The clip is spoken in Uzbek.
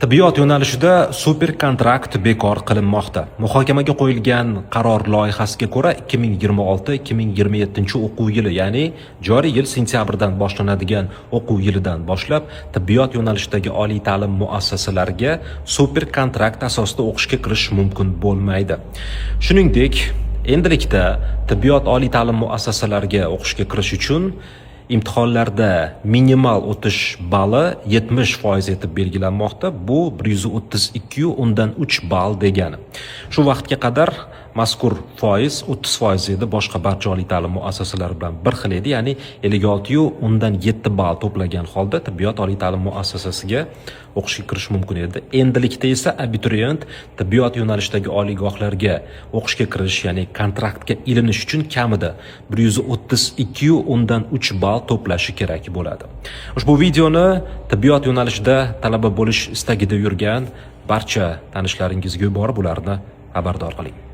Tibbiyot yo'nalishida super kontrakt bekor qilinmoqda. Muhokamaga qo'yilgan qaror loyihasiga ko'ra 2026-2027 o'quv yili, ya'ni joriy yil sentyabrdan boshlanadigan o'quv yilidan boshlab tibbiyot yo'nalishidagi oliy ta'lim muassasalariga super kontrakt asosida o'qishga kirish mumkin bo'lmaydi. Shuningdek, endilikda tibbiyot oliy ta'lim muassasalariga o'qishga kirish uchun imtihonlarda minimal o'tish balli 70% etib belgilanmoqda. Bu 132,3 ball degani. Shu vaqtga qadar mazkur foiz 30% edi, boshqa barcha oliy ta'lim muassasalari bilan bir xil edi, ya'ni 56,7 ball to'plagan holda tibbiyot oliy ta'lim muassasasiga o'qishga kirish mumkin edi. Endilikda esa abituriyent tibbiyot yo'nalishidagi oliygohlarga o'qishga kirish, ya'ni kontraktga ilinish uchun kamida 132,3 ball to'plashi kerak bo'ladi. Ushbu videoni tibbiyot yo'nalishida talaba bo'lish istagida yurgan barcha tanishlaringizga yuborib, ularni xabardor qiling.